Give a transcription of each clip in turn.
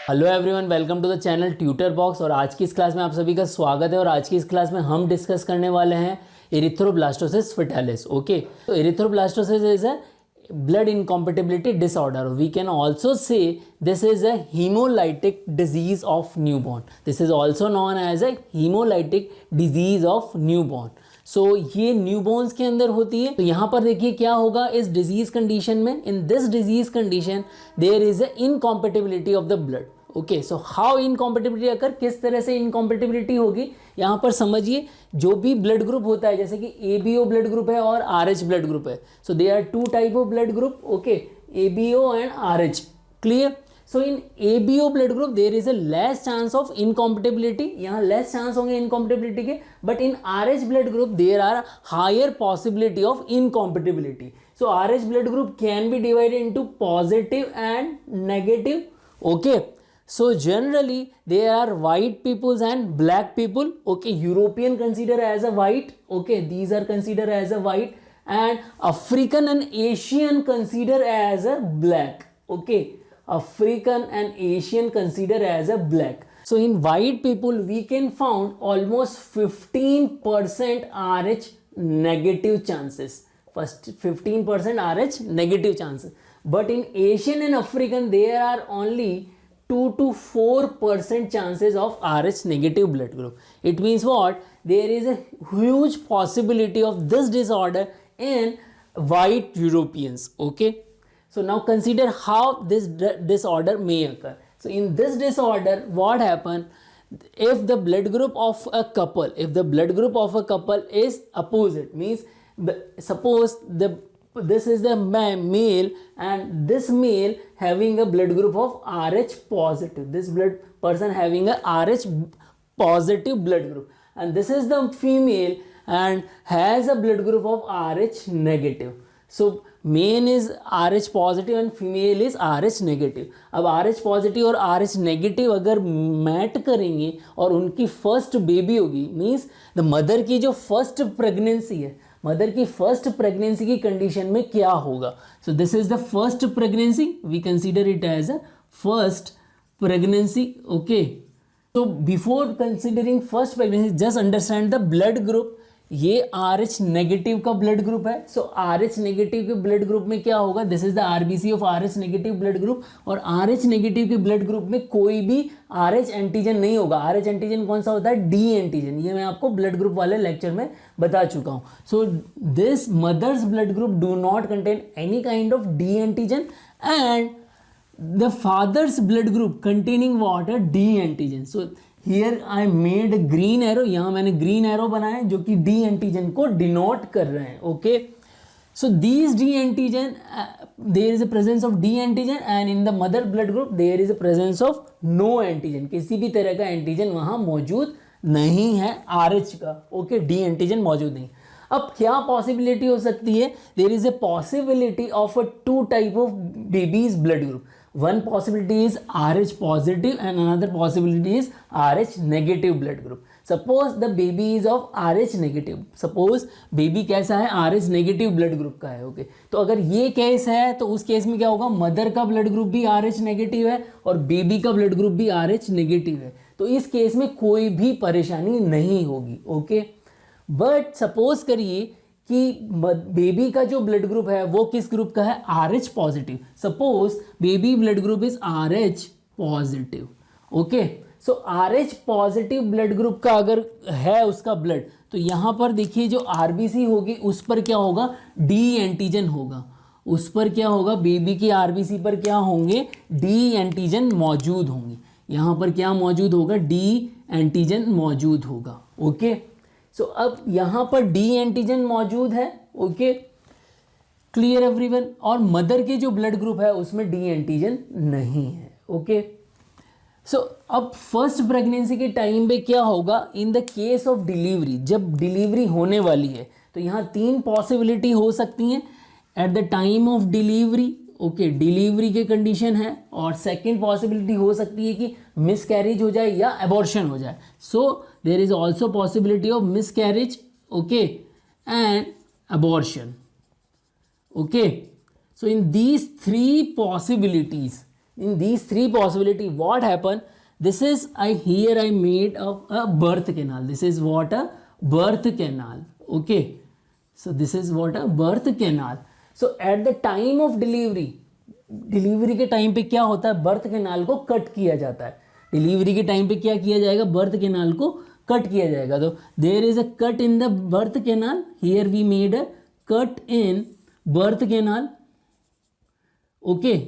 Hello everyone, welcome to the channel tutor box. और आज की इस क्लास में आप सभी का स्वागत है। और आज की इस क्लास में हम डिस्कस करने वाले हैं एरिथ्रोब्लास्टोसिस फेटालिस। ओके, तो erythroblastosis is a blood incompatibility disorder. We can also say this is a hemolytic disease of newborn. This is also known as a hemolytic disease of newborn. सो ये newborn's के अंदर होती है। तो यहाँ पर देखिए क्या होगा इस डिजीज कंडीशन में। In this disease condition there is a incompatibility of the blood. Okay, so how incompatibility अगर किस तरह से इनकॉम्पेटिबिलिटी होगी यहाँ पर समझिए। जो भी ब्लड ग्रुप होता है, जैसे कि ABO ब्लड ग्रुप है और RH ब्लड ग्रुप है। So they are two type of blood group. Okay, ABO and RH। Clear? So in ABO blood group there is a less chance of incompatibility. यहाँ less chance होंगे incompatibility के, but in RH blood group there are higher possibility of incompatibility. So RH blood group can be divided into positive and negative. Okay, so generally there are white peoples and black people. Okay, European consider as a white. Okay, these are considered as a white, and African and Asian consider as a black. Okay, African and Asian consider as a black. So in white people we can found almost 15% RH negative chances. First 15% RH negative chances, but in Asian and African there are only 2 to 4% chances of RH negative blood group. It means what? There is a huge possibility of this disorder in white Europeans. Okay, so now consider how this disorder may occur. So in this disorder what happen? If the blood group of a couple, if the blood group of a couple is opposite, means suppose this is the male and this male having a blood group of RH positive, this blood person having a RH positive blood group, and this is the female and has a blood group of RH negative. So men is RH positive and female is RH negative. अब RH positive और RH negative अगर mate करेंगे और उनकी first baby होगी, means the mother की जो first pregnancy है, मदर की फर्स्ट प्रेगनेंसी की कंडीशन में क्या होगा। So this is the first pregnancy, we consider it as a first pregnancy. Okay, तो before considering first pregnancy just understand the blood group. ये RH नेगेटिव का blood group है। सो RH negative के blood group में क्या होगा? This is the RBC of RH negative blood group. और RH negative के ब्लड ग्रुप में कोई भी RH एंटीजन नहीं होगा। RH एंटीजन कौन सा होता है? D antigen. ये मैं आपको ब्लड ग्रुप वाले लेक्चर में बता चुका हूँ। So this mother's blood group do not contain any kind of D antigen and the father's blood group containing what? D antigen. So here I made green arrow, यहाँ मैंने green arrow बनाया जो कि D antigen को denote कर रहे हैं। Okay, so these D antigen, there is a presence of D antigen and in the mother blood group there is a presence of no antigen. किसी भी तरह का एंटीजन वहाँ मौजूद नहीं है RH का। ओके, D एंटीजन मौजूद नहीं। अब क्या पॉसिबिलिटी हो सकती है? There is a possibility of a two type of baby's blood group. One possibility is RH positive and another possibility is RH negative blood group. Suppose the baby is of RH negative. Suppose baby कैसा है? RH negative blood group का है। Okay, तो अगर ये case है तो उस केस में क्या होगा? मदर का ब्लड ग्रुप भी RH नेगेटिव है और बेबी का ब्लड ग्रुप भी RH नेगेटिव है। तो इस केस में कोई भी परेशानी नहीं होगी। ओके, बट सपोज करिए कि बेबी का जो ब्लड ग्रुप है वो किस ग्रुप का है? RH positive. Suppose baby blood group is RH positive. Okay, so RH positive blood group का अगर है उसका ब्लड, तो यहाँ पर देखिए जो RBC होगी उस पर क्या होगा? D एंटीजन होगा। उस पर क्या होगा? बेबी की RBC पर क्या होंगे? D एंटीजन मौजूद होंगे। यहाँ पर क्या मौजूद होगा? D एंटीजन मौजूद होगा। ओके, सो अब यहाँ पर D एंटीजन मौजूद है। Okay, clear everyone? और मदर के जो ब्लड ग्रुप है उसमें D एंटीजन नहीं है। ओके, सो अब फर्स्ट प्रेगनेंसी के टाइम पे क्या होगा? In the case of delivery, जब डिलीवरी होने वाली है तो यहाँ तीन पॉसिबिलिटी हो सकती हैं eight the time of delivery. Okay, delivery के कंडीशन है। और सेकेंड पॉसिबिलिटी हो सकती है कि मिसकैरेज हो जाए या एबॉर्शन हो जाए। So there is also possibility of miscarriage, okay, and abortion. Okay, so in these three possibilities in these three possibility, what happen? This is here I made a birth canal. This is what a birth canal. Okay, so this is what a birth canal. So at the time of delivery के time पे क्या होता है, birth canal को cut किया जाता है. Delivery के टाइम पे क्या किया जाएगा, बर्थ कैनाल को कट किया जाएगा. तो there is a cut in the birth canal. Here we made a cut in birth canal. Okay,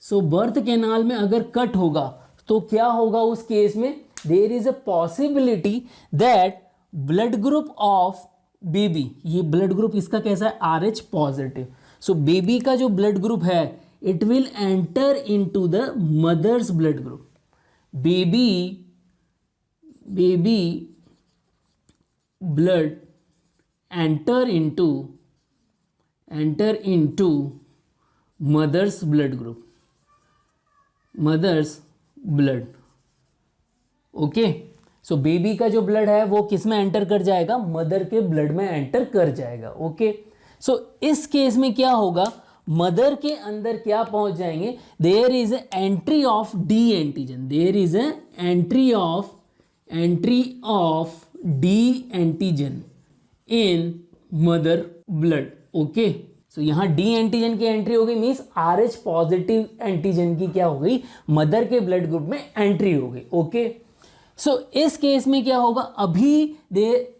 so birth canal में अगर कट होगा तो क्या होगा उस केस में, there is a possibility that blood group of baby, ये blood group इसका कैसा है, RH पॉजिटिव. सो बेबी का जो ब्लड ग्रुप है it will enter into the mother's blood group. Baby blood enter into mother's blood group, mother's blood. Okay, so baby का जो blood है वो किस में एंटर कर जाएगा, मदर के ब्लड में एंटर कर जाएगा. ओके, सो इस केस में क्या होगा, मदर के अंदर क्या पहुंच जाएंगे, there is entry of D antigen. There is entry of D antigen in mother blood. Okay, so यहाँ डी एंटीजन की एंट्री हो गई, मीन्स RH पॉजिटिव एंटीजन की क्या हो गई, मदर के ब्लड ग्रुप में एंट्री हो गई. ओके, सो इस केस में क्या होगा, अभी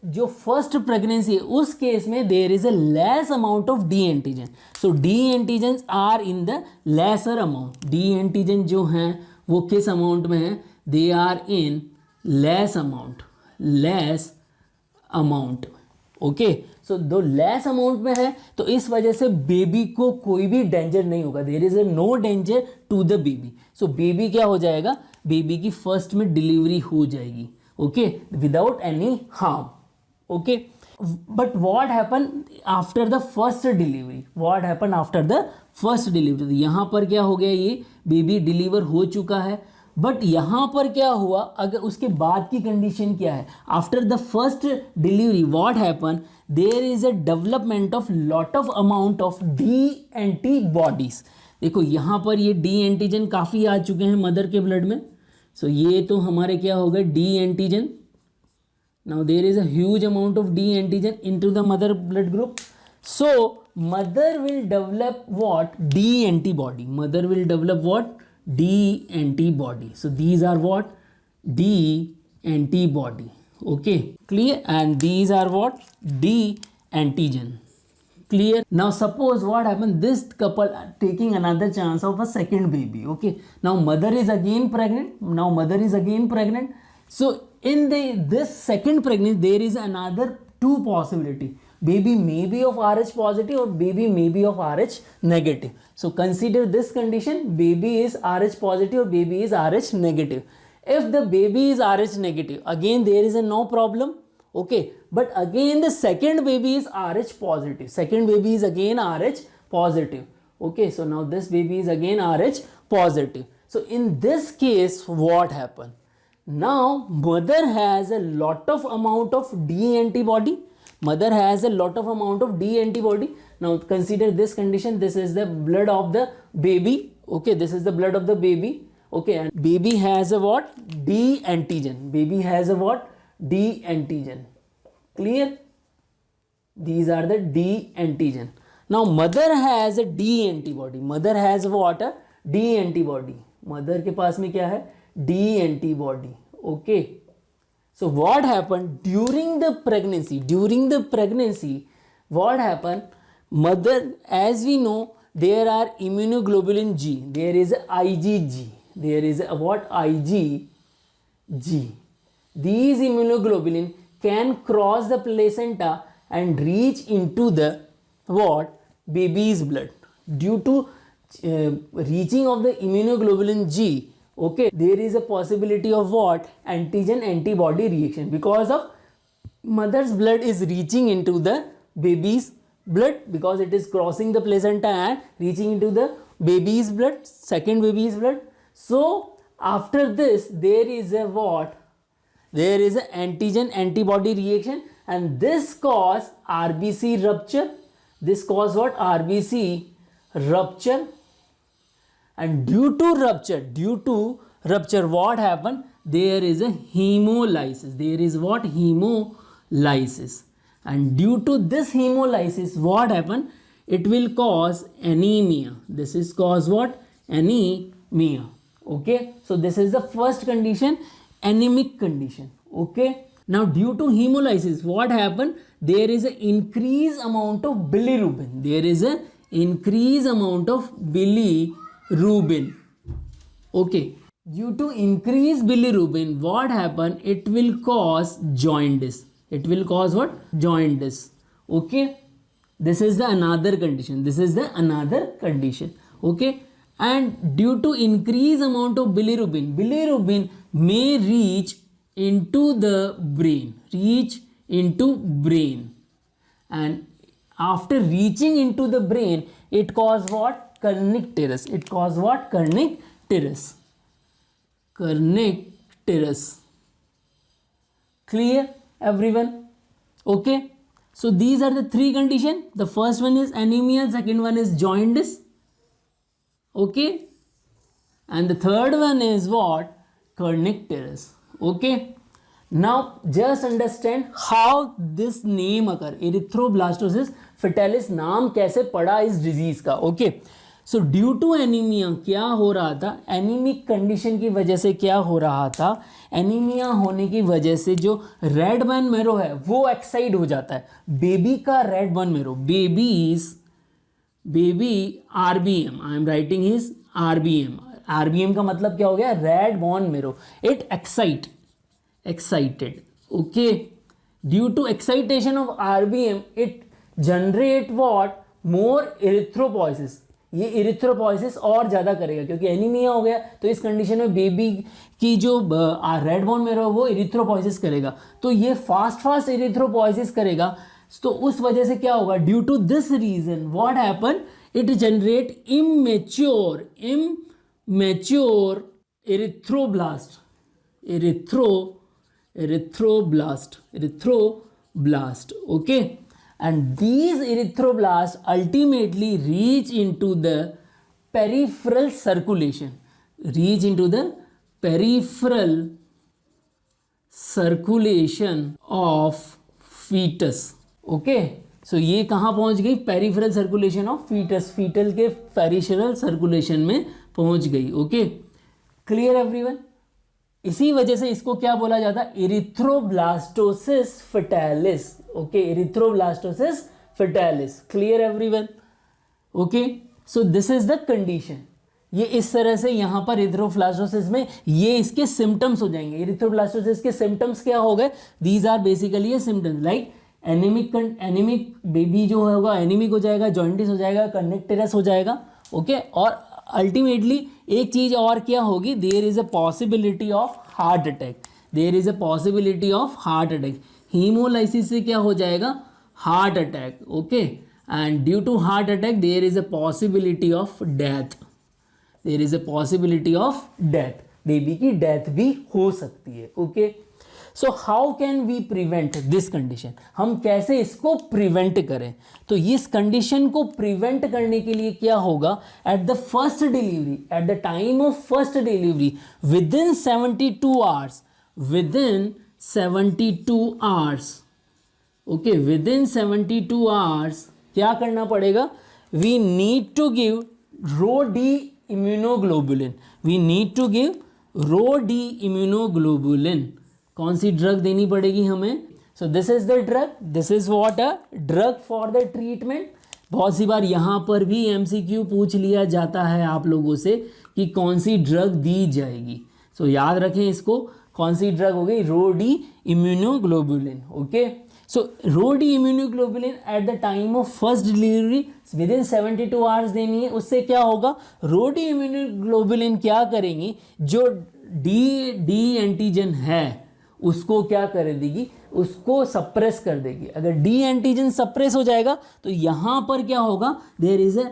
जो फर्स्ट प्रेगनेंसी है उस केस में there is a less amount of D antigen. So D antigen are in the lesser amount. D antigen जो हैं वो किस अमाउंट में है, they are in less amount. Okay, so दो लेस अमाउंट में है तो इस वजह से बेबी को कोई भी डेंजर नहीं होगा. There is no danger to the baby. So baby क्या हो जाएगा, बेबी की फर्स्ट में डिलीवरी हो जाएगी. Okay, without any harm. Okay, but what happen after the first delivery, यहाँ पर क्या हो गया, ये बेबी डिलीवर हो चुका है. बट यहाँ पर क्या हुआ, अगर उसके बाद की कंडीशन क्या है, after the first delivery what happen, there is a development of lot of amount of D antibodies. देखो यहाँ पर ये डी एंटीजन काफ़ी आ चुके हैं मदर के ब्लड में. सो ये तो हमारे क्या हो गए, D antigen. Now there is a huge amount of D antigen into the mother blood group. So mother will develop what, D antibody. Mother will develop what, D antibody. So these are what, D antibody. Okay, clear? And these are what, D antigen. Clear? Now suppose what happened, this couple are taking another chance of a second baby. Okay, now mother is again pregnant. So in this second pregnancy there is another two possibility. Baby may be of RH positive or baby may be of RH negative. So consider this condition, baby is RH positive or baby is RH negative. If the baby is RH negative, again there is a no problem. Okay, but again the second baby is RH positive. Second baby is again RH positive. Okay, so now this baby is again RH positive. So in this case what happened? Now mother has a lot of amount of D antibody. Mother has a lot of amount of D antibody. Now consider this condition, this is the blood of the baby. Okay, this is the blood of the baby. Okay, and baby has a what, D antigen. Baby has a what, D antigen. Clear? These are the D antigen. Now mother has a D antibody. Mother has what, a D antibody. Mother के पास में क्या है, D antibody. Okay, so what happened during the pregnancy, what happened, mother, as we know there are immunoglobulin G, there is IgG, there is a what, IgG. These immunoglobulin can cross the placenta and reach into the what, baby's blood. Due to reaching of the immunoglobulin G, okay, there is a possibility of what, antigen antibody reaction, because of mother's blood is reaching into the baby's blood, because it is crossing the placenta and reaching into the baby's blood, second baby's blood. So after this there is a what, there is a antigen antibody reaction, and this cause RBC rupture. This cause what, RBC rupture. and due to rupture what happen, there is a hemolysis, there is what, hemolysis, and due to this hemolysis what happen, it will cause anemia. This is cause what, anemia. Okay, so this is the first condition, anemic condition. Okay, now due to hemolysis what happen, there is an increased amount of bilirubin, there is a increased amount of bilirubin. Okay, due to increased bilirubin what happen, it will cause jaundice, it will cause what, jaundice. Okay, this is the another condition, this is the another condition. Okay, and due to increased amount of bilirubin may reach into the brain, and after reaching into the brain it cause what, kernicterus, it cause what, kernicterus. Clear everyone? Okay, so these are the three conditions. The first one is anemia, second one is jaundice. Okay, and the third one is what, kernicterus. Okay, now just understand how this name occur, erythroblastosis fetalis नाम कैसे पड़ा इस disease का. Okay, so due to anaemia क्या हो रहा था, anaemic condition की वजह से क्या हो रहा था, एनीमिया होने की वजह से जो रेड बोन मैरो है वो एक्साइड हो जाता है. बेबी का red bone marrow, baby RBM, I am writing his RBM का मतलब क्या हो गया, red bone marrow, it excited. Okay, due to excitation of RBM it generate what, more erythropoiesis. ये erythropoiesis और ज़्यादा करेगा क्योंकि एनीमिया हो गया, तो इस कंडीशन में बेबी की जो रेड बोन मैरो वो erythropoiesis करेगा, तो ये फास्ट erythropoiesis करेगा. तो उस वजह से क्या होगा, due to this reason what happen, it generate immature erythroblast. Okay, and these erythroblasts ultimately reach into the peripheral circulation, of fetus. Okay, so ये कहाँ पहुँच गई, peripheral circulation of foetus, foetal के पेरिफेरल सर्कुलेशन में पहुँच गई. Okay, clear everyone? इसी वजह से इसको क्या बोला जाता है, erythroblastosis fetalis. Okay, erythroblastosis fetalis. Clear everyone? Okay, so this is the condition. ये इस तरह से यहाँ पर एरिथ्रोब्लास्टोसिस में ये इसके सिम्टम्स हो जाएंगे. एरिथ्रोब्लास्टोसिस के सिम्टम्स क्या हो गए, दीज आर बेसिकली ये सिम्टम्स लाइक एनीमिक बेबी जो होगा एनीमिक हो जाएगा, जॉइंटिस हो जाएगा, कर्निक्टेरस हो जाएगा. ओके, और अल्टीमेटली एक चीज और क्या होगी, there is a possibility of heart attack. Haemolysis से क्या हो जाएगा, heart attack. Okay, and due to heart attack there is a possibility of death. Baby की डेथ भी हो सकती है. Okay, so how can we prevent this condition, हम कैसे इसको प्रिवेंट करें. तो इस कंडीशन को प्रिवेंट करने के लिए क्या होगा, at the first delivery, at the time of first delivery, within 72 hours, okay, within 72 hours क्या करना पड़ेगा, we need to give rho D immunoglobulin. कौन सी ड्रग देनी पड़ेगी हमें, so this is the drug, this is what a drug for the treatment. बहुत सी बार यहाँ पर भी एमसीक्यू पूछ लिया जाता है आप लोगों से कि कौन सी ड्रग दी जाएगी. सो याद रखें इसको, कौन सी ड्रग हो गई, RhoD immunoglobulin. Okay, so RhoD immunoglobulin at the time of first delivery within 72 hours देनी है. उससे क्या होगा, रोडी इम्यूनोग्लोबुलिन क्या करेंगी, जो डी एंटीजन है उसको क्या कर देगी, उसको सप्रेस कर देगी. अगर डी एंटीजन सप्रेस हो जाएगा तो यहाँ पर क्या होगा, there is a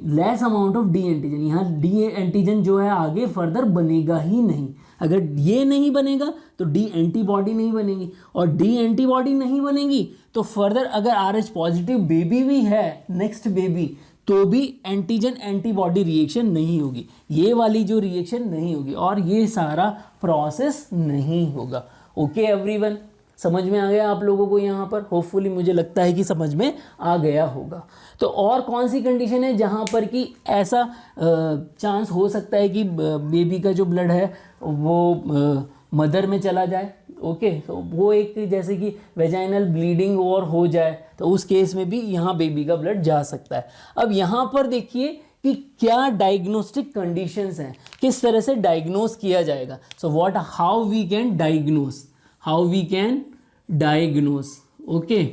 less amount of D antigen. यहाँ डी एंटीजन जो है आगे फर्दर बनेगा ही नहीं. अगर ये नहीं बनेगा तो डी एंटीबॉडी नहीं बनेगी, और डी एंटीबॉडी नहीं बनेगी तो फर्दर अगर RH पॉजिटिव बेबी भी है, नेक्स्ट बेबी, तो भी एंटीजन एंटीबॉडी रिएक्शन नहीं होगी, ये वाली जो रिएक्शन नहीं होगी और ये सारा प्रोसेस नहीं होगा। ओके एवरीवन, समझ में आ गया आप लोगों को यहाँ पर? होपफुली मुझे लगता है कि समझ में आ गया होगा। तो और कौन सी कंडीशन है जहाँ पर कि ऐसा चांस हो सकता है कि बेबी का जो ब्लड है वो मदर में चला जाए? ओके, तो वो एक जैसे कि वेजाइनल ब्लीडिंग और हो जाए तो उस केस में भी यहाँ बेबी का ब्लड जा सकता है। अब यहाँ पर देखिए कि क्या डायग्नोस्टिक कंडीशंस हैं, किस तरह से डायग्नोस किया जाएगा। So what, how we can diagnose, how we can diagnose. Okay,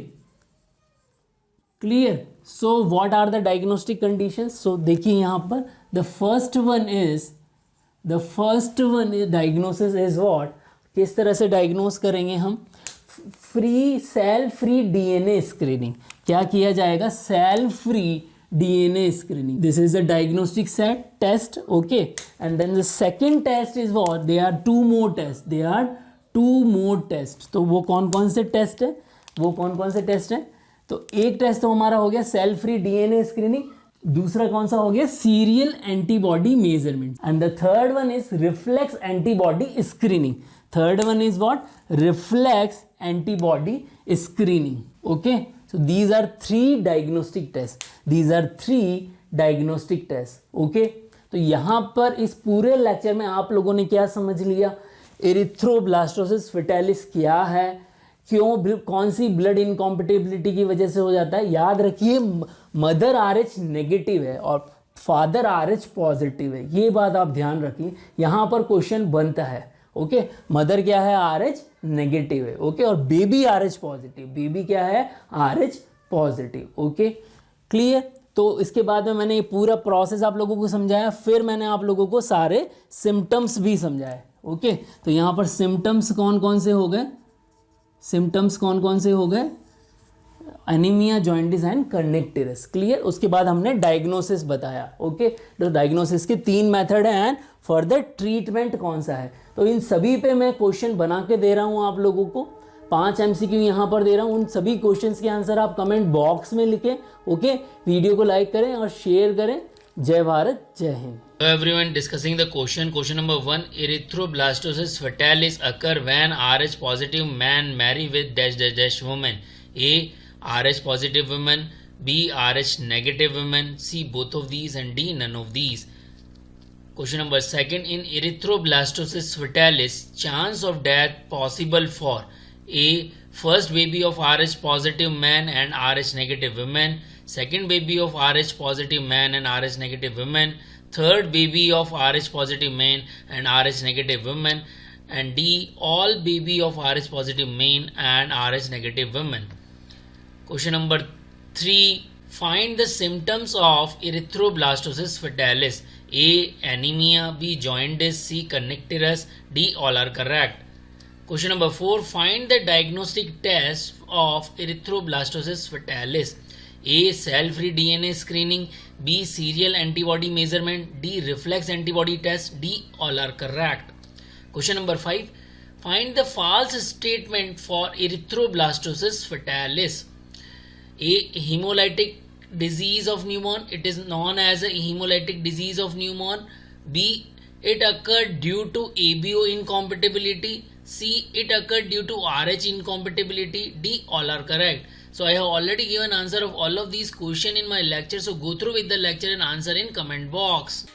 clear? So what are the diagnostic conditions? So देखिए यहाँ पर the first one is diagnosis is what, किस तरह से डायग्नोस करेंगे हम? Cell free DNA screening. क्या किया जाएगा? Cell free DNA screening. This is the diagnostic set test. Okay, and then the second test is what, they are two more test. तो वो कौन कौन से टेस्ट है? तो एक टेस्ट तो हमारा हो गया सेल फ्री डीएनए स्क्रीनिंग, दूसरा कौन सा हो गया? Serial antibody measurement, and the third one is reflex antibody screening. Third one is what? Reflex antibody screening. Okay, so these are three diagnostic tests. Okay, तो यहाँ पर इस पूरे लेक्चर में आप लोगों ने क्या समझ लिया? एरिथ्रोब्लास्टोसिस फेटालिस क्या है, क्यों, कौन सी ब्लड इनकॉम्पेटिबिलिटी की वजह से हो जाता है। याद रखिए मदर RH नेगेटिव है और फादर RH पॉजिटिव है, ये बात आप ध्यान रखिए, यहाँ पर क्वेश्चन बनता है। ओके, मदर क्या है? RH नेगेटिव है। ओके, और बेबी RH पॉजिटिव, बेबी क्या है? RH positive. Okay, clear? तो इसके बाद में मैंने ये पूरा प्रोसेस आप लोगों को समझाया, फिर मैंने आप लोगों को सारे सिम्टम्स भी समझाए। ओके, तो यहाँ पर सिम्टम्स कौन कौन से हो गए? Anaemia, jaundice and kernicterus. Clear? उसके बाद हमने डायग्नोसिस बताया। ओके, तो डायग्नोसिस के 3 मेथड हैं एंड फर्दर ट्रीटमेंट कौन सा है। तो इन सभी पे मैं क्वेश्चन बना के दे रहा हूँ आप लोगों को, 5 MCQ यहाँ पर दे रहा हूँ। उन सभी क्वेश्चंस के आंसर आप कमेंट बॉक्स में लिखें। ओके, वीडियो को लाइक करें और शेयर करें। जय भारत, जय Hind. Hello everyone, discussing the question number 1. Erythroblastosis fetalis occur when RH positive man marry with dash dash dash woman. A. RH positive woman, B. RH negative woman, C. both of these, and D. none of these. Question number 2. In erythroblastosis fetalis, chance of death possible for A. first baby of RH positive man and RH negative women, second baby of RH positive man and RH negative women, third baby of RH positive man and RH negative women, and D. all baby of RH positive men and RH negative women. Question number 3. Find the symptoms of erythroblastosis fetalis. A. anemia, B. jaundice, C. kernicterus, D. all are correct. Question number 4. Find the diagnostic test of erythroblastosis fetalis. A. cell-free DNA screening, B. serial antibody measurement, D. reflex antibody test, D. all are correct. Question number 5. Find the false statement for erythroblastosis fetalis. A. hemolytic disease of newborn, it is known as a hemolytic disease of newborn. B. it occurred due to ABO incompatibility. C. it occurred due to RH incompatibility. D. all are correct. So I have already given answer of all of these questions in my lecture, so go through with the lecture and answer in comment box.